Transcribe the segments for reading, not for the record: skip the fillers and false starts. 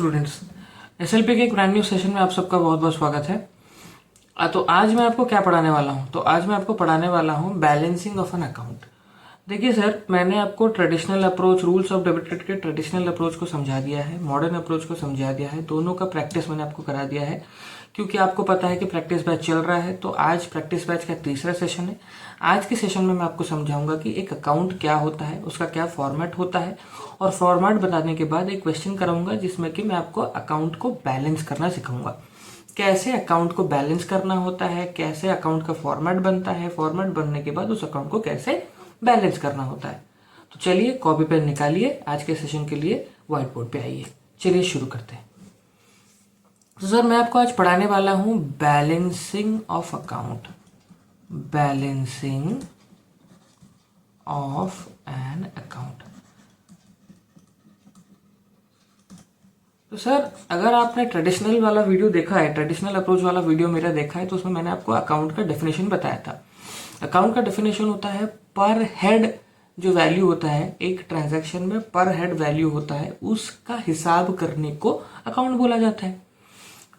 Students, SLP के एक brand new session में आप सबका बहुत बहुत स्वागत है। तो आज मैं आपको क्या पढ़ाने वाला हूँ? तो आज मैं आपको पढ़ाने वाला हूँ बैलेंसिंग ऑफ एन अकाउंट। देखिए सर, मैंने आपको traditional approach, rules of debit के ट्रेडिशनल अप्रोच को समझा दिया है, मॉडर्न अप्रोच को समझा दिया है, दोनों का प्रैक्टिस मैंने आपको करा दिया है, क्योंकि आपको पता है कि प्रैक्टिस बैच चल रहा है। तो आज प्रैक्टिस बैच का तीसरा सेशन है। आज के सेशन में मैं आपको समझाऊंगा कि एक अकाउंट क्या होता है, उसका क्या फॉर्मेट होता है, और फॉर्मेट बताने के बाद एक क्वेश्चन कराऊंगा जिसमें कि मैं आपको अकाउंट को बैलेंस करना सिखाऊंगा। कैसे अकाउंट को बैलेंस करना होता है, कैसे अकाउंट का फॉर्मेट बनता है, फॉर्मेट बनने के बाद उस अकाउंट को कैसे बैलेंस करना होता है। तो चलिए कॉपी पेन निकालिए, आज के सेशन के लिए व्हाइट बोर्ड पे आइए। चलिए शुरू करते हैं। तो सर, मैं आपको आज पढ़ाने वाला हूं balancing of account, balancing of an account. तो सर, अगर आपने ट्रेडिशनल वाला वीडियो देखा है, ट्रेडिशनल अप्रोच वाला वीडियो मेरा देखा है, तो उसमें मैंने आपको अकाउंट का डेफिनेशन बताया था। अकाउंट का डेफिनेशन होता है पर हेड जो वैल्यू होता है एक ट्रांजैक्शन में, पर हेड वैल्यू होता है, उसका हिसाब करने को अकाउंट बोला जाता है।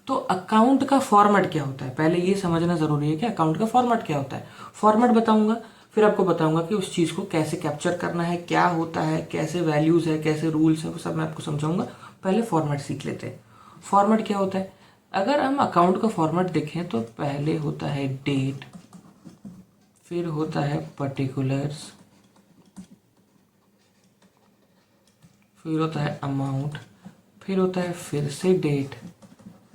तो अकाउंट का फॉर्मेट क्या होता है, पहले ये समझना जरूरी है कि अकाउंट का फॉर्मेट क्या होता है। फॉर्मेट बताऊंगा, फिर आपको बताऊंगा कि उस चीज को कैसे कैप्चर करना है, क्या होता है, कैसे वैल्यूज है, कैसे रूल्स है, वो सब मैं आपको समझाऊंगा। पहले फॉर्मेट सीख लेते हैं। फॉर्मेट क्या होता है? अगर हम अकाउंट का फॉर्मेट देखें तो पहले होता है डेट, फिर होता है पर्टिकुलर्स, फिर होता है अमाउंट, फिर होता है फिर से डेट।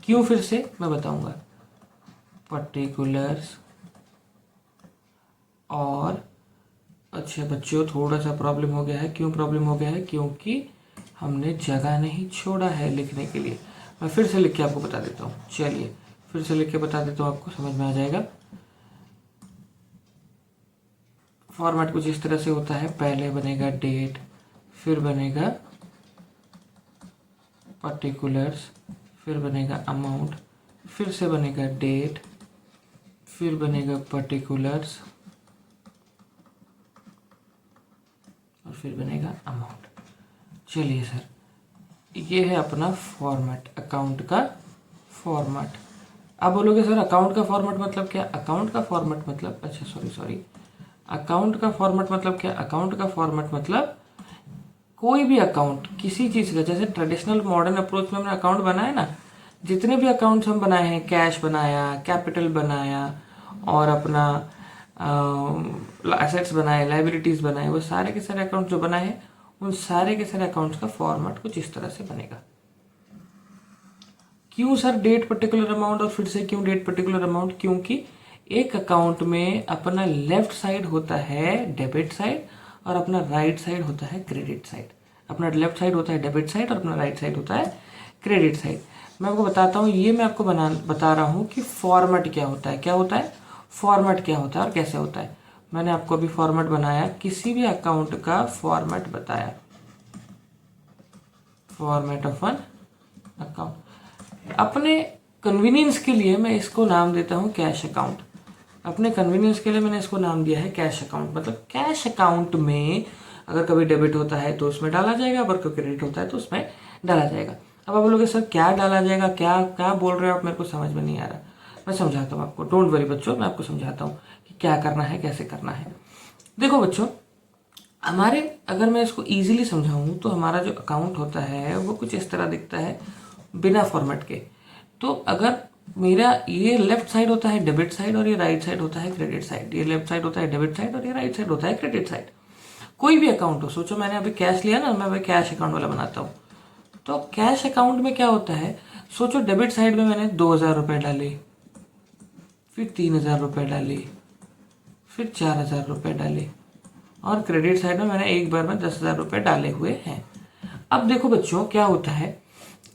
क्यों फिर से, मैं बताऊंगा। पर्टिकुलर्स और अच्छा बच्चों, थोड़ा सा प्रॉब्लम हो गया है। क्यों प्रॉब्लम हो गया है? क्योंकि हमने जगह नहीं छोड़ा है लिखने के लिए। मैं फिर से लिख के आपको बता देता हूँ। चलिए फिर से लिख के बता देता हूँ, आपको समझ में आ जाएगा। फॉर्मेट कुछ इस तरह से होता है, पहले बनेगा डेट, फिर बनेगा पर्टिकुलर्स, फिर बनेगा अमाउंट, फिर से बनेगा डेट, फिर बनेगा पर्टिकुलर्स और फिर बनेगा अमाउंट। चलिए सर, ये है अपना फॉर्मेट, अकाउंट का फॉर्मेट। आप बोलोगे सर अकाउंट का फॉर्मेट मतलब क्या? अकाउंट का फॉर्मेट मतलब, अच्छा सॉरी, अकाउंट का फॉर्मेट मतलब क्या? अकाउंट का फॉर्मेट मतलब कोई भी अकाउंट, किसी चीज का, जैसे ट्रेडिशनल मॉडर्न अप्रोच में हमने अकाउंट बनाया ना, जितने भी अकाउंट्स हम बनाए हैं, कैश बनाया, कैपिटल बनाया, और अपना एसेट्स बनाए, लाइबिलिटीज बनाए, वो सारे के सारे अकाउंट जो बनाए हैं, उन सारे के सारे अकाउंट्स का फॉर्मेट कुछ इस तरह से बनेगा। क्यों सर डेट पर्टिकुलर अमाउंट, और फिर से क्यों डेट पर्टिकुलर अमाउंट? क्योंकि एक अकाउंट में अपना लेफ्ट साइड होता है डेबिट साइड और अपना राइट साइड होता है क्रेडिट साइड। अपना लेफ्ट साइड होता है डेबिट साइड और अपना राइट साइड होता है क्रेडिट साइड। मैं आपको बताता हूँ, ये मैं आपको बता रहा हूँ कि फॉर्मेट क्या होता है, क्या होता है, फॉर्मेट क्या होता है और कैसे होता है। मैंने आपको अभी फॉर्मेट बनाया, किसी भी अकाउंट का फॉर्मेट बताया, फॉर्मेट ऑफ एन अकाउंट। अपने कन्वीनियंस के लिए मैं इसको नाम देता हूं कैश अकाउंट। अपने कन्वीनियंस के लिए मैंने इसको नाम दिया है कैश अकाउंट। मतलब कैश अकाउंट में अगर कभी डेबिट होता है तो उसमें डाला जाएगा, अगर कोई क्रेडिट होता है तो उसमें डाला जाएगा। अब आप बोलोगे सर क्या डाला जाएगा, क्या क्या बोल रहे हो आप, मेरे को समझ में नहीं आ रहा। मैं समझाता हूँ आपको, डोंट वरी बच्चों, मैं आपको समझाता हूँ कि क्या करना है, कैसे करना है। देखो बच्चों, हमारे, अगर मैं इसको इजीली समझाऊं तो हमारा जो अकाउंट होता है वो कुछ इस तरह दिखता है बिना फॉर्मेट के। तो अगर मेरा ये लेफ्ट साइड होता है डेबिट साइड और ये राइट साइड होता है क्रेडिट साइड, ये लेफ्ट साइड होता है डेबिट साइड और ये राइट साइड होता है क्रेडिट साइड। कोई भी अकाउंट हो, सोचो मैंने अभी कैश लिया ना, मैं अभी कैश अकाउंट वाला बनाता हूँ। तो कैश अकाउंट में क्या होता है, सोचो डेबिट साइड में मैंने 2,000 रुपये डाले, फिर 3,000 रुपये डाले, फिर 4,000 रुपये डाले, और क्रेडिट साइड में मैंने एक बार में 10,000 रुपये डाले हुए हैं। अब देखो बच्चों क्या होता है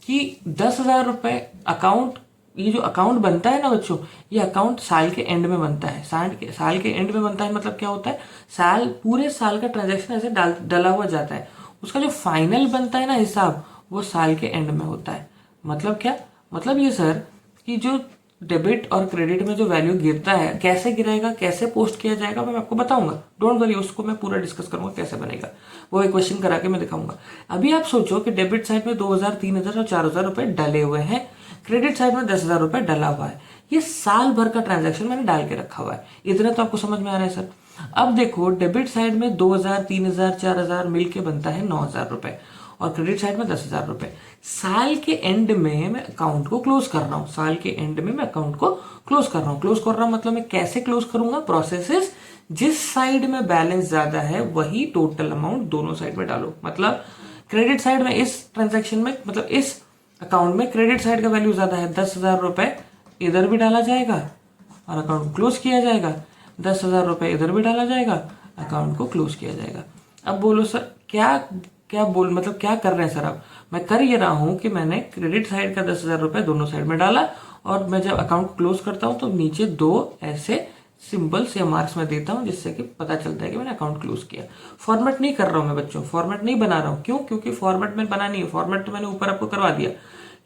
कि 10,000 रुपये अकाउंट, ये जो अकाउंट बनता है ना बच्चों, ये अकाउंट साल के एंड में बनता है। साल के एंड में बनता है मतलब क्या होता है, साल, पूरे साल का ट्रांजैक्शन ऐसे डला हुआ जाता है। उसका जो फाइनल बनता है ना हिसाब, वो साल के एंड में होता है। मतलब क्या, मतलब ये सर कि जो डेबिट और क्रेडिट में जो वैल्यू गिरता है, कैसे गिरेगा, कैसे पोस्ट किया जाएगा, मैं आपको बताऊंगा। डोंट वरी, उसको मैं पूरा डिस्कस करूंगा कैसे बनेगा, वो इक्वेशन करा के मैं दिखाऊंगा। अभी आप सोचो कि डेबिट साइड में 2000, 3000 और 4000 रुपए डले हुए हैं, क्रेडिट साइड में 10,000 रुपए डला हुआ है। ये साल भर का ट्रांजैक्शन मैंने डाल के रखा हुआ है। इतना तो आपको समझ में आ रहा है सर। अब देखो, डेबिट साइड में 2000, 3000, 4000 मिलके बनता है 9000 रुपए, और क्रेडिट साइड में 10,000 रुपए। साल के एंड में मैं अकाउंट को क्लोज कर रहा हूं, साल के एंड में मैं अकाउंट को क्लोज कर रहा हूं। क्लोज कर रहा हूं मतलब मैं कैसे क्लोज करूंगा? प्रोसेस, जिस साइड में बैलेंस ज्यादा है वही टोटल अमाउंट दोनों साइड में डालो। मतलब क्रेडिट साइड में इस ट्रांजेक्शन में, मतलब इस अकाउंट में क्रेडिट साइड का वैल्यू ज्यादा है, 10,000 रुपए इधर भी डाला जाएगा और अकाउंट क्लोज किया जाएगा। 10,000 रुपए इधर भी डाला जाएगा, अकाउंट को क्लोज किया जाएगा। अब बोलो सर क्या क्या बोल मतलब क्या कर रहे हैं सर आप? मैं कर ये रहा हूं कि मैंने क्रेडिट साइड का 10,000 रुपए दोनों साइड में डाला, और मैं जब अकाउंट क्लोज करता हूं तो नीचे दो ऐसे सिंबल्स या मार्क्स में देता हूं, जिससे कि पता चलता है कि मैंने अकाउंट क्लोज किया। फॉर्मेट नहीं कर रहा हूं मैं बच्चों, फॉर्मेट नहीं बना रहा हूं। क्यों? क्योंकि फॉर्मेट में बना नहीं है। फॉर्मेट तो मैंने ऊपर आपको करवा दिया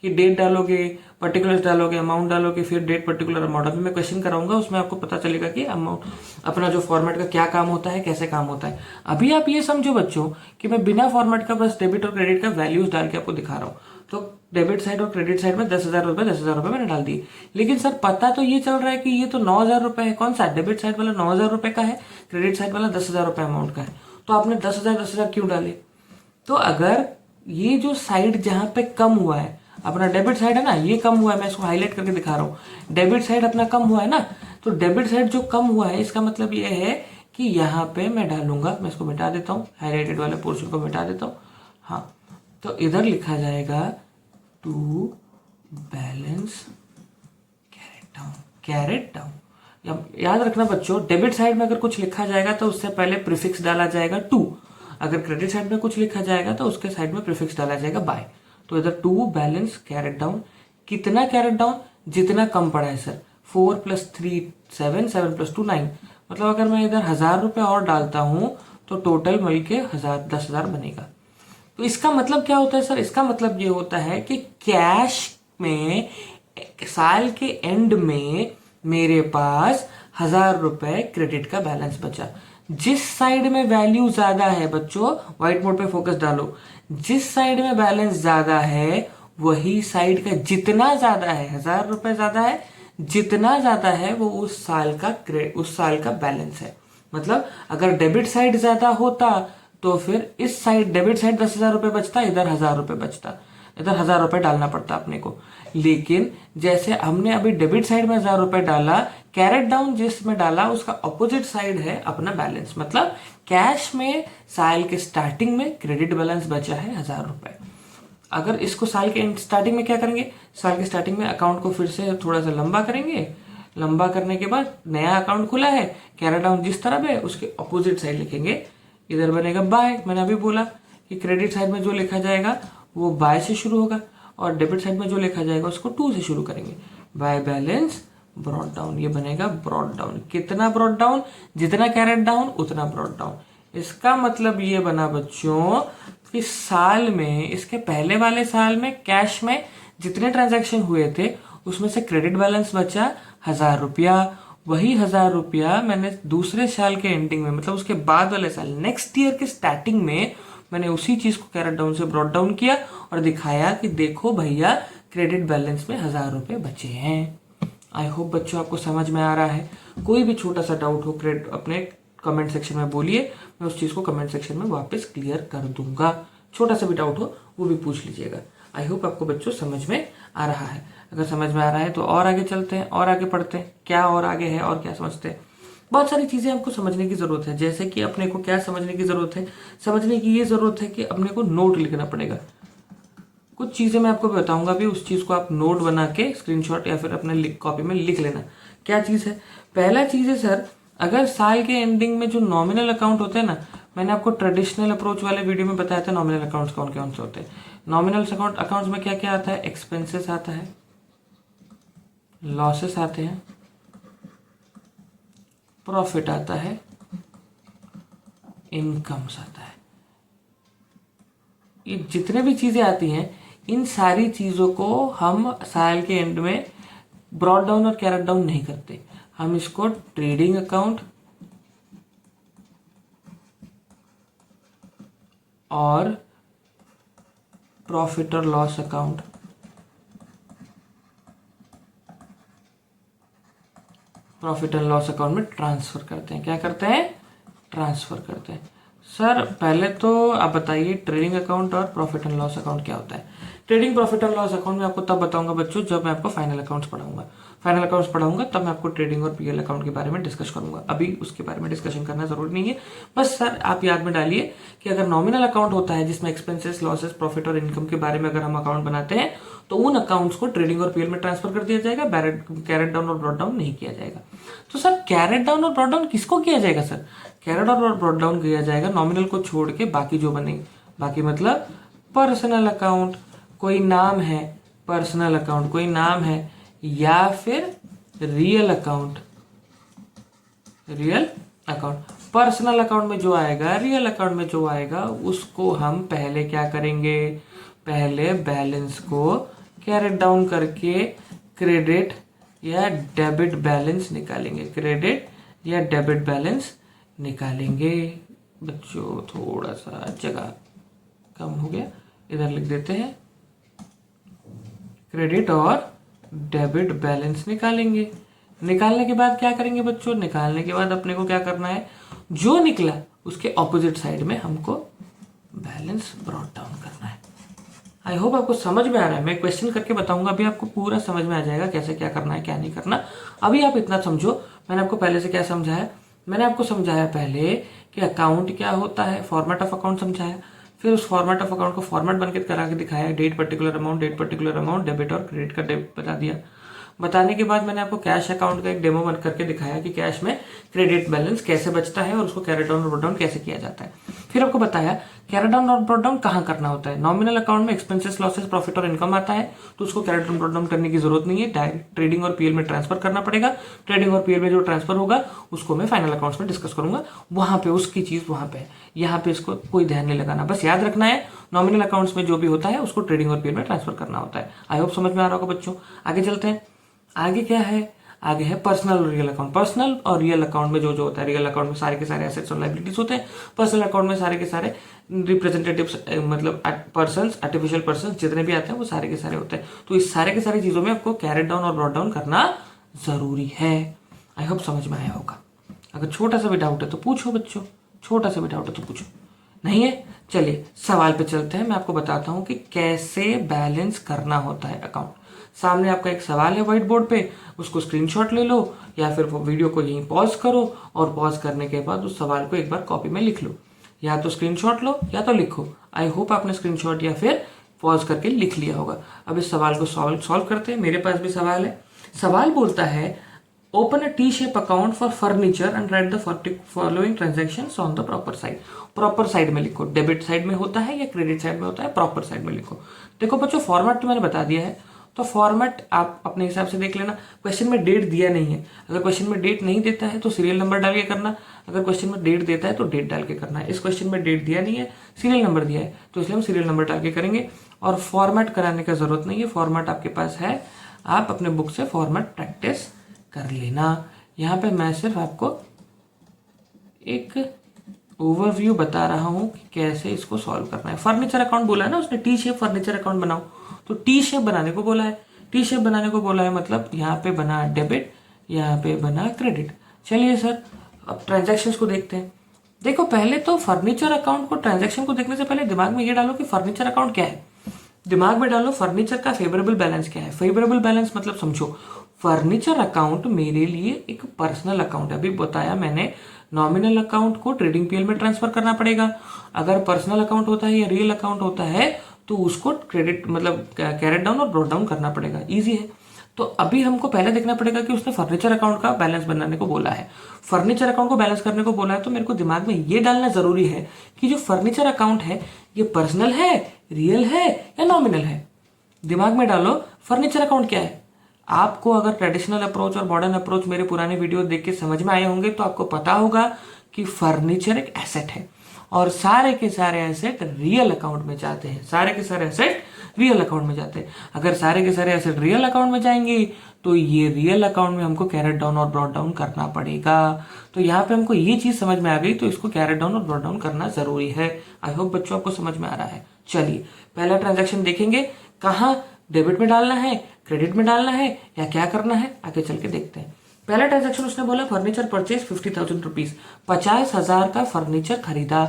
कि डेट डालोगे, पर्टिकुलर्स डालोगे, अमाउंट डालोगे, फिर डेट, पर्टिकुलर अमाउंट। अभी मैं क्वेश्चन कराऊंगा, उसमें आपको पता चलेगा कि अमाउंट अपना जो फॉर्मेट का क्या काम होता है, कैसे काम होता है। अभी आप ये समझो बच्चों कि मैं बिना फॉर्मेट का बस डेबिट और क्रेडिट का वैल्यूज डाल के आपको दिखा रहा हूँ। तो डेबिट साइड और क्रेडिट साइड में 10,000 रुपए, 10,000 रुपए मैंने डाल दिए। लेकिन सर पता तो ये चल रहा है कि ये तो 9,000 रुपए है। कौन सा? डेबिट साइड वाला 9,000 रुपए का है, क्रेडिट साइड वाला 10,000 रुपए अमाउंट का है। तो आपने 10,000 10,000 क्यों डाले? तो अगर ये जो साइड जहां पे कम हुआ है, अपना डेबिट साइड है ना, ये कम हुआ है, मैं इसको हाईलाइट करके दिखा रहा हूँ। डेबिट साइड अपना कम हुआ है ना, तो डेबिट साइड जो कम हुआ है इसका मतलब ये है कि यहाँ पे मैं डालूंगा, मैं इसको मिटा देता हूँ, हाईलाइटेड वाले पोर्शन को मिटा देता हूँ। हाँ, तो इधर लिखा जाएगा टू बैलेंस कैरेट डाउन। याद रखना बच्चों, डेबिट साइड में अगर कुछ लिखा जाएगा तो उससे पहले प्रीफिक्स डाला जाएगा टू। अगर क्रेडिट साइड में कुछ लिखा जाएगा तो उसके साइड में प्रीफिक्स डाला जाएगा बाय। तो इधर टू बैलेंस कैरेट डाउन। कितना कैरेट डाउन? जितना कम पड़ा है सर। 4 + 3 7, 7 + 2 9। मतलब अगर मैं इधर 1,000 रुपए और डालता हूं तो टोटल मिल के 10,000 बनेगा। तो इसका मतलब क्या होता है सर? इसका मतलब ये होता है कि कैश में साल के एंड में मेरे पास 1,000 रुपए क्रेडिट का बैलेंस बचा। जिस साइड में वैल्यू ज्यादा है बच्चों, व्हाइट बोर्ड पे फोकस डालो, जिस साइड में बैलेंस ज्यादा है वही साइड का जितना ज्यादा है, 1,000 रुपए ज्यादा है, जितना ज्यादा है वो उस साल का बैलेंस है। मतलब अगर डेबिट साइड ज्यादा होता तो फिर इस साइड डेबिट साइड 10,000 रुपए बचता, इधर 1,000 रुपए बचता, इधर 1,000 रुपए डालना पड़ता अपने को। लेकिन जैसे हमने अभी डेबिट साइड में 1,000 रुपए डाला, कैरेट डाउन जिसमें डाला उसका ऑपोजिट साइड है अपना बैलेंस। मतलब कैश में साल के स्टार्टिंग में क्रेडिट बैलेंस बचा है 1,000 रुपए। अगर इसको साल के स्टार्टिंग में क्या करेंगे? साल के स्टार्टिंग में अकाउंट को फिर से थोड़ा सा लंबा करेंगे। लंबा करने के बाद नया अकाउंट खुला है, कैरेट डाउन जिस तरफ है उसके ऑपोजिट साइड लिखेंगे। इधर बनेगा बाय। मैंने अभी बोला कि क्रेडिट साइड में जो लिखा जाएगा वो बाय से शुरू होगा, और डेबिट साइड में जो लिखा जाएगा उसको टू से शुरू करेंगे। बाय बैलेंस ब्रॉट डाउन, ये बनेगा ब्रॉट डाउन। कितना ब्रॉट डाउन? जितना कैरेट डाउन उतना ब्रॉट डाउन। इसका मतलब ये बना बच्चों कि साल में, इसके पहले वाले साल में कैश में जितने ट्रांजैक्शन हुए थे उसमें से क्रेडिट बैलेंस बचा 1,000 रुपया। वही 1,000 रुपया मैंने दूसरे साल के एंडिंग में, मतलब उसके बाद वाले साल, नेक्स्ट ईयर के स्टार्टिंग में मैंने उसी चीज को कैरेट डाउन से ब्रॉट डाउन किया और दिखाया कि देखो भैया क्रेडिट बैलेंस में 1,000 रुपए बचे हैं। आई होप बच्चों आपको समझ में आ रहा है। कोई भी छोटा सा डाउट हो क्रेडिट अपने कमेंट सेक्शन में बोलिए, मैं उस चीज को कमेंट सेक्शन में वापस क्लियर कर दूंगा। छोटा सा भी डाउट हो वो भी पूछ लीजिएगा। आई होप आपको बच्चों समझ में आ रहा है। अगर समझ में आ रहा है तो और आगे चलते हैं और आगे पढ़ते हैं क्या और आगे है और क्या समझते हैं। बहुत सारी चीजें हमको समझने की जरूरत है। जैसे कि अपने को क्या समझने की जरूरत है? समझने की ये जरूरत है कि अपने को नोट लिखना पड़ेगा। कुछ चीजें मैं आपको बताऊंगा भी, उस चीज को आप नोट बना के स्क्रीनशॉट या फिर अपने कॉपी में लिख लेना। क्या चीज है? पहला चीज है सर, अगर साल के एंडिंग में जो नॉमिनल अकाउंट होते हैं ना, मैंने आपको ट्रेडिशनल अप्रोच वाले वीडियो में बताया था नॉमिनल अकाउंट्स कौन कौन से होते हैं। नॉमिनल अकाउंट्स में क्या क्या आता है? एक्सपेंसेस आता है, लॉसेस आते हैं, प्रॉफिट आता है, इनकम्स आता है। ये जितने भी चीजें आती हैं इन सारी चीजों को हम साल के एंड में ब्रॉट डाउन और कैरेट डाउन नहीं करते, हम इसको ट्रेडिंग अकाउंट और प्रॉफिट और लॉस अकाउंट में ट्रांसफर करते हैं। क्या करते हैं? ट्रांसफर करते हैं। सर पहले तो आप बताइए ट्रेडिंग अकाउंट और प्रॉफिट एंड लॉस अकाउंट क्या होता है। Trading profit and loss account में आपको तब बताऊंगा बच्चों जब मैं आपको फाइनल अकाउंट्स पढ़ाऊंगा। फाइनल अकाउंट्स पढ़ाऊंगा तब मैं आपको ट्रेडिंग और पीएल अकाउंट के बारे में डिस्कस करूंगा। अभी उसके बारे में डिस्कशन करना जरूरी नहीं है। बस सर आप याद में डालिए कि अगर नॉमिनल अकाउंट होता है जिसमें एक्सपेंसेस, लॉसेस, प्रॉफिट और इनकम के बारे में अगर हम अकाउंट बनाते हैं तो उन अकाउंट्स को ट्रेडिंग और पीएल में ट्रांसफर कर दिया जाएगा, कैरेट डाउन और ब्रॉट डाउन नहीं किया जाएगा। तो सर कैरेट डाउन और ब्रॉट डाउन किसको किया जाएगा? सर कैरेट और ब्रॉट डाउन किया जाएगा नॉमिनल को छोड़ के बाकी जो बनेंगे। बाकी मतलब पर्सनल अकाउंट, कोई नाम है पर्सनल अकाउंट, कोई नाम है, या फिर रियल अकाउंट। पर्सनल अकाउंट में जो आएगा, रियल अकाउंट में जो आएगा, उसको हम पहले क्या करेंगे? पहले बैलेंस को कैरेट डाउन करके क्रेडिट या डेबिट बैलेंस निकालेंगे। क्रेडिट या डेबिट बैलेंस निकालेंगे। बच्चों थोड़ा सा जगह कम हो गया, इधर लिख देते हैं। क्रेडिट और डेबिट बैलेंस निकालेंगे। निकालने के बाद क्या करेंगे बच्चों? निकालने के बाद अपने को क्या करना है? जो निकला उसके ऑपोजिट साइड में हमको बैलेंस ब्रॉट डाउन करना है। आई होप आपको समझ में आ रहा है। मैं क्वेश्चन करके बताऊंगा, अभी आपको पूरा समझ में आ जाएगा कैसे क्या करना है क्या नहीं करना। अभी आप इतना समझो, मैंने आपको पहले से क्या समझाया? मैंने आपको समझाया पहले कि अकाउंट क्या होता है, फॉर्मेट ऑफ अकाउंट समझाया, फिर उस फॉर्मेट ऑफ अकाउंट को फॉर्मेट बनके करा के दिखाया, डेट पर्टिकुलर अमाउंट, डेबिट और क्रेडिट का डेबिट बता दिया। बताने के बाद मैंने आपको कैश अकाउंट का एक डेमो बन करके दिखाया कि कैश में क्रेडिट बैलेंस कैसे बचता है और उसको कैरी डाउन और ब्रॉट डाउन कैसे किया जाता है। फिर आपको बताया कैरी डाउन और ब्रॉट डाउन कहाँ करना होता है। नॉमिनल अकाउंट में एक्सपेंसेस, लॉसेस, प्रॉफिट और इनकम आता है तो उसको कैरी डाउन ब्रॉट डाउन करने की जरूरत नहीं है, डायरेक्ट ट्रेडिंग और पीएल में ट्रांसफर करना पड़ेगा। ट्रेडिंग और पीएल में जो ट्रांसफर होगा उसको मैं फाइनल अकाउंट्स में डिस्कस करूंगा। वहां पे उसकी चीज वहां पे है, यहाँ पे इसको कोई ध्यान नहीं लगाना, बस याद रखना है नॉमिनल अकाउंट्स में जो भी होता है उसको ट्रेडिंग और पीएल में ट्रांसफर करना होता है। आई होप समझ में आ रहा होगा बच्चों। आगे चलते हैं। आगे क्या है? आगे है पर्सनल और रियल अकाउंट। पर्सनल और रियल अकाउंट में जो जो होता है, रियल अकाउंट में सारे के सारे एसेट्स और लायबिलिटीज होते हैं, पर्सनल अकाउंट में सारे के सारे रिप्रेजेंटेटिव्स मतलब पर्सन्स, आर्टिफिशियल पर्सन्स जितने भी आते हैं वो सारे के सारे होते हैं। तो इस सारे के सारी चीजों में आपको कैरेट डाउन और ब्रॉट डाउन करना जरूरी है। आई होप समझ में आया होगा। अगर छोटा सा भी डाउट है तो पूछो बच्चों, छोटा सा भी डाउट है तो पूछो। नहीं है? चलिए सवाल पे चलते हैं। मैं आपको बताता हूं कि कैसे बैलेंस करना होता है अकाउंट। सामने आपका एक सवाल है व्हाइट बोर्ड पे, उसको स्क्रीनशॉट ले लो या फिर वो वीडियो को यहीं पॉज करो और पॉज करने के बाद उस सवाल को एक बार कॉपी में लिख लो। या तो स्क्रीनशॉट लो या तो लिखो। आई होप आपने स्क्रीनशॉट या फिर पॉज करके लिख लिया होगा। अब इस सवाल को सॉल्व करते हैं। मेरे पास भी सवाल है। सवाल बोलता है open a T shape account for furniture and right the following transactions on the proper side. Proper side में लिखो। डेबिट साइड में होता है या क्रेडिट साइड में होता है? प्रॉपर साइड में लिखो। देखो बच्चों फॉर्मेट तो मैंने बता दिया है, तो फॉर्मेट आप अपने हिसाब से देख लेना। क्वेश्चन में डेट दिया नहीं है, अगर क्वेश्चन में डेट नहीं देता है तो सीरियल नंबर डाल के करना, अगर क्वेश्चन में डेट देता है तो डेट डाल के करना है। इस क्वेश्चन में डेट दिया नहीं है, सीरियल नंबर दिया है, तो इसलिए हम सीरियल नंबर डाल के करेंगे। और फॉर्मेट कराने का जरूरत नहीं है, फॉर्मेट आपके पास है, आप अपने बुक से फॉर्मेट प्रैक्टिस कर लेना। यहाँ पे मैं सिर्फ आपको एक ओवरव्यू बता रहा हूं कि कैसे इसको सॉल्व करना है। फर्नीचर अकाउंट बोला है ना उसने, टी शेप फर्नीचर अकाउंट बनाओ, तो टी शेप बनाने को बोला है। टी शेप बनाने को बोला है मतलब यहाँ पे बना डेबिट, यहाँ पे बना क्रेडिट। चलिए सर अब ट्रांजैक्शंस को देखते हैं। देखो पहले तो फर्नीचर अकाउंट को, ट्रांजैक्शन को देखने से पहले दिमाग में ये डालो कि फर्नीचर अकाउंट क्या है। दिमाग में डालो फर्नीचर का फेवरेबल बैलेंस क्या है। फेवरेबल बैलेंस मतलब समझो फर्नीचर अकाउंट मेरे लिए एक पर्सनल अकाउंट है। अभी बताया मैंने नॉमिनल अकाउंट को ट्रेडिंग पीएल में ट्रांसफर करना पड़ेगा। अगर पर्सनल अकाउंट होता है या रियल अकाउंट होता है तो उसको क्रेडिट मतलब कैरेट डाउन और ब्रॉट डाउन करना पड़ेगा। इजी है। तो अभी हमको पहले देखना पड़ेगा कि उसने फर्नीचर अकाउंट का बैलेंस बनाने को बोला है। फर्नीचर अकाउंट को बैलेंस करने को बोला है तो मेरे को दिमाग में ये डालना जरूरी है कि जो फर्नीचर अकाउंट है ये पर्सनल है, रियल है या नॉमिनल है। दिमाग में डालो फर्नीचर अकाउंट क्या है। आपको अगर ट्रेडिशनल अप्रोच और मॉडर्न अप्रोच मेरे पुराने वीडियो देख के समझ में आए होंगे तो आपको पता होगा कि फर्नीचर एक एसेट है और सारे के सारे एसेट रियल अकाउंट में जाते हैं, सारे के सारे एसेट रियल अकाउंट में जाते हैं। अगर सारे के सारे एसेट रियल अकाउंट में जाएंगे तो ये रियल अकाउंट में हमको कैरेट डाउन और ब्रॉट डाउन करना पड़ेगा। तो यहाँ पे हमको ये चीज समझ में आ गई, तो इसको कैरेट डाउन और ब्रॉट डाउन करना जरूरी है। आई होप बच्चों आपको समझ में आ रहा है। चलिए पहला ट्रांजेक्शन देखेंगे, कहाँ डेबिट में डालना है, क्रेडिट में डालना है या क्या करना है, आगे चल के देखते हैं। पहला ट्रांजेक्शन उसने बोला फर्नीचर परचेज 50,000 रुपीज, 50,000 का फर्नीचर खरीदा।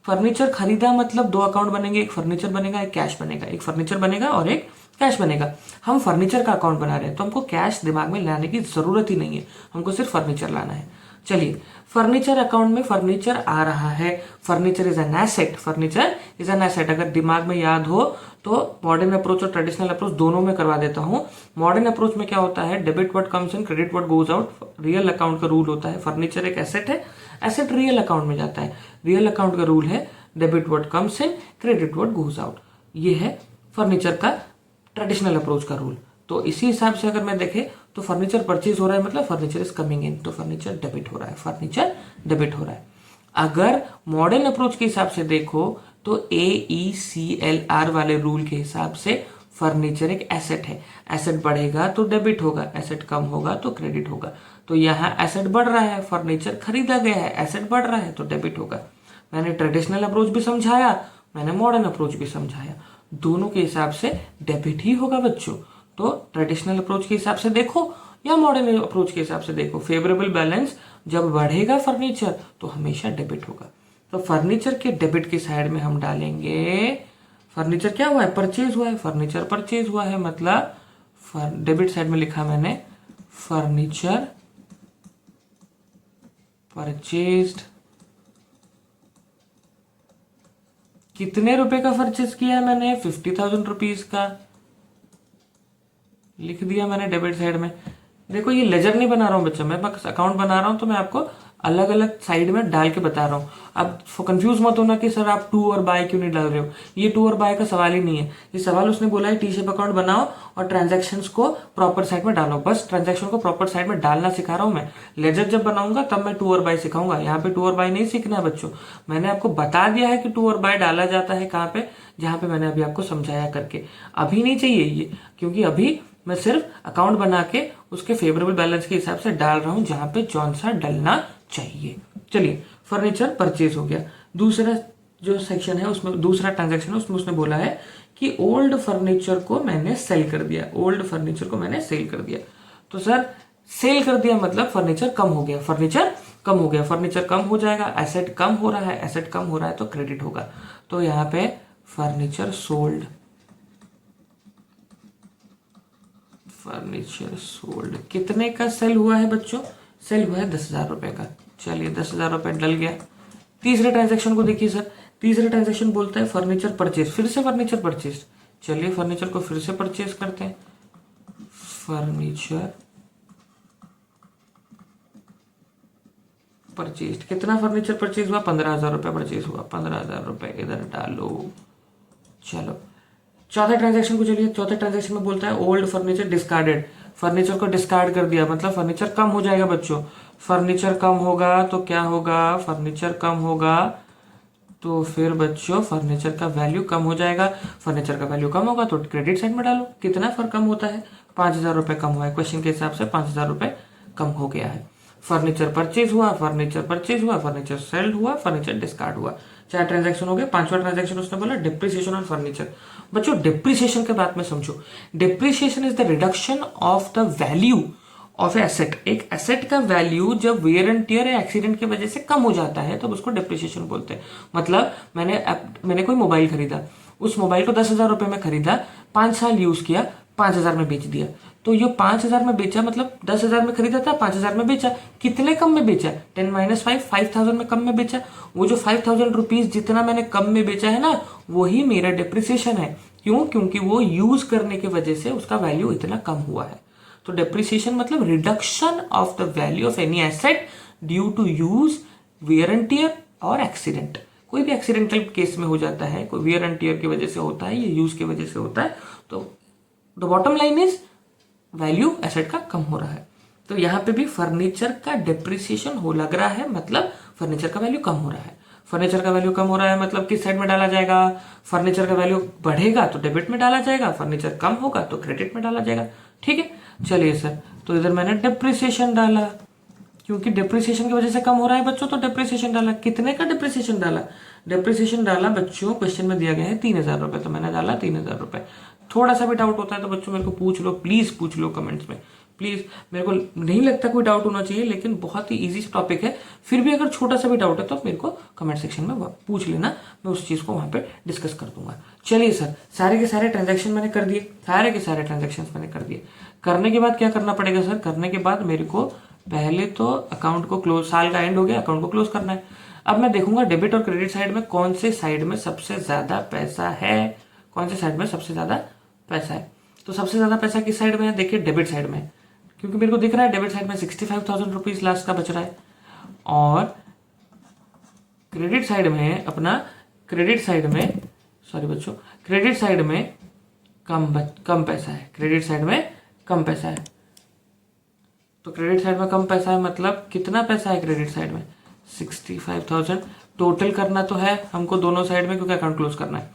फर्नीचर खरीदा मतलब दो अकाउंट बनेंगे, एक फर्नीचर बनेगा एक कैश बनेगा, एक फर्नीचर बनेगा और एक कैश बनेगा। हम फर्नीचर का अकाउंट बना रहे हैं तो हमको कैश दिमाग में लाने की जरूरत ही नहीं है, हमको सिर्फ फर्नीचर लाना है। चलिए फर्नीचर अकाउंट में फर्नीचर आ रहा है, furniture is an asset, furniture is an asset. अगर दिमाग में याद हो तो मॉडर्न अप्रोच और ट्रेडिशनल अप्रोच दोनों में करवा देता हूं। मॉडर्न अप्रोच में क्या होता है, debit word comes in, credit word goes out. Real account का रूल होता है फर्नीचर एक एसेट है, एसेट रियल अकाउंट में जाता है। रियल अकाउंट का रूल है debit word comes in, credit word goes out. ये है फर्नीचर का ट्रेडिशनल अप्रोच का रूल। तो इसी हिसाब से अगर मैं देखे तो फर्नीचर परचेज हो रहा है मतलब फर्नीचर इज कमिंग इन, तो फर्नीचर डेबिट हो रहा है, फर्नीचर डेबिट हो रहा है। अगर मॉडर्न अप्रोच के हिसाब से देखो तो AECLR वाले रूल के हिसाब से फर्नीचर एक एसेट है, एसेट बढ़ेगा तो डेबिट होगा, एसेट कम होगा तो क्रेडिट होगा। तो यहाँ एसेट बढ़ रहा है, फर्नीचर खरीदा गया है, एसेट बढ़ रहा है तो डेबिट होगा। मैंने ट्रेडिशनल अप्रोच भी समझाया, मैंने मॉडर्न अप्रोच भी समझाया, दोनों के हिसाब से डेबिट ही होगा बच्चों। तो ट्रेडिशनल अप्रोच के हिसाब से देखो या मॉडर्न अप्रोच के हिसाब से देखो, फेवरेबल बैलेंस जब बढ़ेगा फर्नीचर तो हमेशा डेबिट होगा। तो फर्नीचर के डेबिट की साइड में हम डालेंगे, फर्नीचर क्या हुआ है, परचेज हुआ है, फर्नीचर परचेज हुआ है मतलब डेबिट साइड में लिखा मैंने फर्नीचर परचेज्ड। कितने रुपए का परचेज किया है मैंने, 50,000 रुपीज का लिख दिया मैंने डेबिट साइड में। देखो ये लेजर नहीं बना रहा हूँ बच्चा, मैं बस अकाउंट बना रहा हूँ, तो मैं आपको अलग अलग साइड में डाल के बता रहा हूँ। अब कंफ्यूज मत होना कि सर आप टू और बाय क्यों नहीं डाल रहे हो, ये टू और बाय का सवाल ही नहीं है। ये सवाल उसने बोला है टी शेप अकाउंट बनाओ और ट्रांजेक्शन्स को प्रॉपर साइड में डालो, बस ट्रांजेक्शन को प्रॉपर साइड में डालना सिखा रहा हूँ मैं। लेजर जब बनाऊंगा तब मैं टू और बाय सिखाऊंगा, यहाँ पे टू और बाय नहीं सीखना है बच्चों। मैंने आपको बता दिया है कि टू और बाय डाला जाता है कहाँ पे, जहाँ पे मैंने अभी आपको समझाया करके। अभी नहीं चाहिए ये, क्योंकि अभी मैं सिर्फ अकाउंट बना के उसके फेवरेबल बैलेंस के हिसाब से डाल रहा हूं जहां पे जौन सा डलना चाहिए। चलिए फर्नीचर परचेज हो गया। दूसरा जो सेक्शन है उसमें, दूसरा ट्रांजैक्शन है उसमें उसने बोला है कि ओल्ड फर्नीचर को मैंने सेल कर दिया, ओल्ड फर्नीचर को मैंने सेल कर दिया। तो सर सेल कर दिया मतलब फर्नीचर कम हो गया, फर्नीचर कम हो गया, फर्नीचर कम हो जाएगा, एसेट कम हो रहा है, एसेट कम हो रहा है तो क्रेडिट होगा। तो यहाँ पे फर्नीचर सोल्ड, फर्नीचर सोल्ड कितने का सेल हुआ है बच्चों, सेल हुआ है 10,000 रुपए का। चलिए 10,000 रुपए डल गया। तीसरे ट्रांजैक्शन को देखिए सर, तीसरे ट्रांजैक्शन बोलता है फर्नीचर परचेज, फिर से फर्नीचर परचेज। चलिए फर्नीचर को फिर से परचेज करते हैं, फर्नीचर परचेज। कितना फर्नीचर परचेज हुआ, 15,000 रुपए परचेज हुआ, 15,000 रुपए इधर डालो। चलो चौथे ट्रांजैक्शन को चलिए, चौथे ट्रांजैक्शन में बोलता है ओल्ड फर्नीचर डिस्कार्डेड, फर्नीचर को डिस्कार्ड कर दिया मतलब फर्नीचर कम हो जाएगा बच्चों। फर्नीचर कम होगा तो क्या होगा, फर्नीचर कम होगा तो फिर बच्चों फर्नीचर का वैल्यू कम हो जाएगा। फर्नीचर का वैल्यू कम होगा तो क्रेडिट साइड में डालो। कितना फर्क कम होता है, 5,000 रुपए कम हुआ है, क्वेश्चन के हिसाब से 5,000 रुपए कम हो गया है। फर्नीचर परचेज हुआ, फर्नीचर परचेज हुआ, फर्नीचर सेल्ड हुआ, फर्नीचर डिस्कार्ड हुआ। 4 ट्रांजैक्शन हो गए। 5वां ट्रांजैक्शन उसने बोला डिप्रिसिएशन ऑन फर्नीचर। बच्चों डिप्रिसिएशन के बात में समझो, depreciation is the reduction of the value of asset. एक एसेट का वैल्यू जब वेयर एंड टियर या एक्सीडेंट की वजह से कम हो जाता है तब उसको डिप्रिसिएशन बोलते हैं। मतलब मैंने कोई मोबाइल खरीदा, उस मोबाइल को 10,000 रुपए में खरीदा, 5 साल यूज किया, 5,000 में बेच दिया। तो ये 5,000 में बेचा मतलब 10,000 में खरीदा था, 5,000 में बेचा। कितने कम में बेचा, 10 - 5, 5,000 में कम में बेचा। वो जो 5,000 रुपीज जितना मैंने कम में बेचा है ना, वही मेरा डिप्रिसिएशन है। क्यों, क्योंकि वो यूज करने की वजह से उसका वैल्यू इतना कम हुआ है। तो डिप्रिसिएशन मतलब reduction of the value of any asset due to use, wear and tear और एक्सीडेंट। कोई भी एक्सीडेंटल केस में हो जाता है, कोई वियर एंड टियर की वजह से होता है, ये यूज की वजह से होता है। तो the bottom line is value asset का कम हो रहा है। तो यहाँ पे भी फर्नीचर का डिप्रिसिएशन हो लग रहा है, मतलब फर्नीचर का वैल्यू कम हो रहा है। फर्नीचर का वैल्यू कम हो रहा है मतलब किस साइड में डाला जाएगा? फर्नीचर का वैल्यू बढ़ेगा तो डेबिट में डाला जाएगा, फर्नीचर कम होगा तो क्रेडिट में डाला जाएगा। ठीक है, चलिए सर, तो इधर मैंने डिप्रिसिएशन डाला, क्योंकि डिप्रिसिएशन की वजह से कम हो रहा है बच्चों, तो डिप्रिसिएशन डाला। कितने का डिप्रिसिएशन डाला? डिप्रिसिएशन डाला बच्चों, क्वेश्चन में दिया गया है 3,000 रुपए, तो मैंने डाला 3,000 रुपए। थोड़ा सा भी डाउट होता है तो बच्चों मेरे को पूछ लो, प्लीज पूछ लो कमेंट्स में, प्लीज। मेरे को नहीं लगता कोई डाउट होना चाहिए, लेकिन बहुत ही इजी टॉपिक है, फिर भी अगर छोटा सा भी डाउट है तो मेरे को कमेंट सेक्शन में पूछ लेना, मैं उस चीज को वहां पे डिस्कस कर दूंगा। चलिए सर, सारे के सारे ट्रांजेक्शन मैंने कर दिए, सारे के सारे ट्रांजेक्शन मैंने कर दिए। करने के बाद क्या करना पड़ेगा सर? करने के बाद मेरे को पहले तो अकाउंट को क्लोज, साल का एंड हो गया, अकाउंट को क्लोज करना है। अब मैं देखूंगा डेबिट और क्रेडिट साइड में कौन से साइड में सबसे ज्यादा पैसा है, कौन से साइड में सबसे ज्यादा पैसा है। तो सबसे ज्यादा पैसा किस साइड में है? देखिए डेबिट साइड में, क्योंकि मेरे को दिख रहा है डेबिट साइड में 65,000 रुपीज लास्ट का बच रहा है, और क्रेडिट साइड में अपना, क्रेडिट साइड में, सॉरी बच्चों, क्रेडिट साइड में कम पैसा है, क्रेडिट साइड में कम पैसा है। तो क्रेडिट साइड में कम पैसा है मतलब कितना पैसा है क्रेडिट साइड में? 65,000। टोटल करना तो है हमको दोनों साइड में, क्योंकि अकाउंट क्लोज करना है।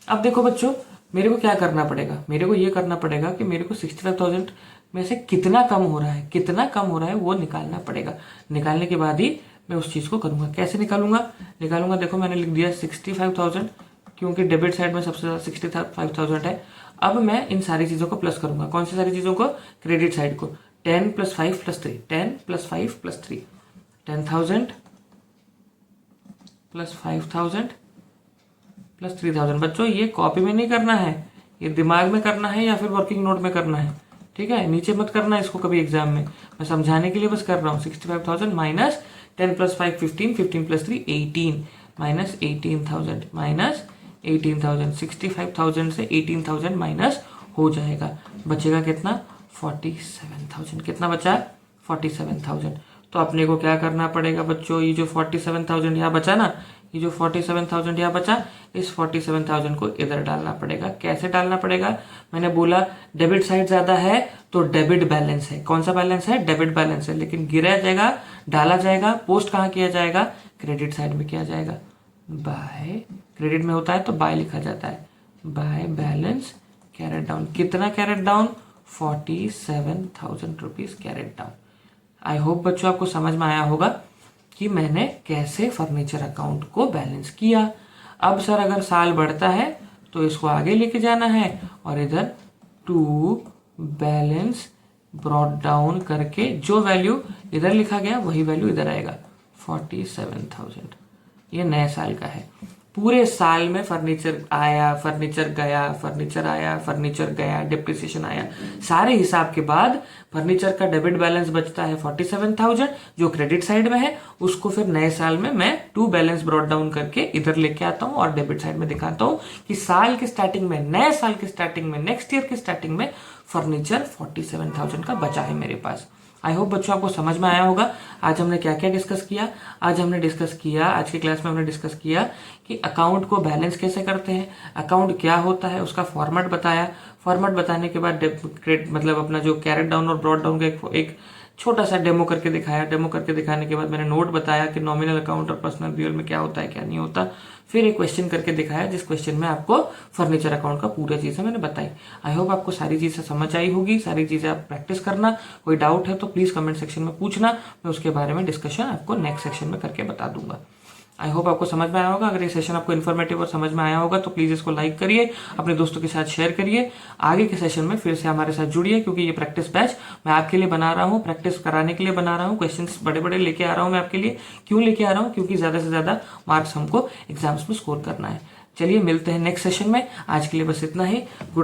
अब देखो बच्चों, मेरे को क्या करना पड़ेगा? मेरे को ये करना पड़ेगा कि मेरे को 65,000 में से कितना कम हो रहा है, कितना कम हो रहा है वो निकालना पड़ेगा। निकालने के बाद ही मैं उस चीज को करूंगा। कैसे निकालूंगा? देखो मैंने लिख दिया 65,000, क्योंकि डेबिट साइड में सबसे ज्यादा 65,000 है। अब मैं इन सारी चीजों को प्लस करूंगा। कौन सी सारी चीजों को? क्रेडिट साइड को। 10 + 5 + 3, 10 + 5 + 3, 10,000 + 5,000 + 3,000। बच्चों ये कॉपी में नहीं करना है, ये दिमाग में करना है या फिर वर्किंग नोट में करना है। ठीक है, नीचे मत करना इसको कभी एग्जाम में, मैं समझाने के लिए बस कर रहा हूँ। 65,000 माइनस 10 + 5 15, 15 + 3 18, माइनस 18,000, माइनस 18,000। 65,000 से 18,000 माइनस हो जाएगा, बचेगा कितना? 47,000। कितना बचा? 47,000। तो अपने को क्या करना पड़ेगा बच्चों? ये जो 47,000 यहाँ बचा ना, ये जो 47,000 यहाँ बचा, इस 47,000 को इधर डालना पड़ेगा। कैसे डालना पड़ेगा? मैंने बोला डेबिट साइड ज्यादा है तो डेबिट बैलेंस है। कौन सा बैलेंस है? डेबिट बैलेंस है, लेकिन गिराया जाएगा, डाला जाएगा, पोस्ट कहाँ किया जाएगा? क्रेडिट साइड में किया जाएगा। बाय, क्रेडिट में होता है तो बाय लिखा जाता है, बाय बैलेंस कैरेट डाउन। कितना carried down? 47,000 rupees carried down. I hope बच्चों आपको समझ में आया होगा कि मैंने कैसे फर्नीचर अकाउंट को बैलेंस किया। अब सर अगर साल बढ़ता है तो इसको आगे लेके जाना है, और इधर टू बैलेंस ब्रॉट डाउन करके जो वैल्यू इधर लिखा गया वही वैल्यू इधर आएगा, 47,000। ये नए साल का है। पूरे साल में फर्नीचर आया, फर्नीचर गया, फर्नीचर आया, फर्नीचर गया, डिप्रिसिएशन आया, सारे हिसाब के बाद फर्नीचर का डेबिट बैलेंस बचता है 47,000 जो क्रेडिट साइड में है। उसको फिर नए साल में मैं टू बैलेंस ब्रॉट डाउन करके इधर लेके आता हूँ और डेबिट साइड में दिखाता हूँ कि साल के स्टार्टिंग में, नए साल के स्टार्टिंग में, नेक्स्ट ईयर के स्टार्टिंग में फर्नीचर 47,000 का बचा है मेरे पास। आई होप बच्चों आपको समझ में आया होगा। आज हमने क्या क्या डिस्कस किया? आज की क्लास में हमने डिस्कस किया कि अकाउंट को बैलेंस कैसे करते हैं, अकाउंट क्या होता है, उसका फॉर्मेट बताया। फॉर्मेट बताने के बाद मतलब अपना जो कैरेट डाउन और ब्रॉट डाउन का एक छोटा सा डेमो करके दिखाया। डेमो करके दिखाने के बाद मैंने नोट बताया कि नॉमिनल अकाउंट और पर्सनल रियल में क्या होता है क्या नहीं होता। फिर एक क्वेश्चन करके दिखाया जिस क्वेश्चन में आपको फर्नीचर अकाउंट का पूरा चीजें मैंने बताई। आई होप आपको सारी चीजें समझ आई होगी, सारी चीजें आप प्रैक्टिस करना। कोई डाउट है तो प्लीज कमेंट सेक्शन में पूछना, मैं उसके बारे में डिस्कशन आपको नेक्स्ट सेक्शन में करके बता दूंगा। आई होप आपको समझ में आया होगा। अगर ये सेशन आपको इन्फॉर्मेटिव और समझ में आया होगा तो प्लीज इसको लाइक करिए, अपने दोस्तों के साथ शेयर करिए। आगे के सेशन में फिर से हमारे साथ जुड़िए, क्योंकि ये प्रैक्टिस बैच मैं आपके लिए बना रहा हूँ, प्रैक्टिस कराने के लिए बना रहा हूँ। क्वेश्चंस बड़े बड़े लेके आ रहा हूँ मैं आपके लिए। क्यों लेके आ रहा हूँ? क्योंकि ज्यादा से ज्यादा मार्क्स हमको एग्जाम्स में स्कोर करना है। चलिए मिलते हैं नेक्स्ट सेशन में। आज के लिए बस इतना ही। गुड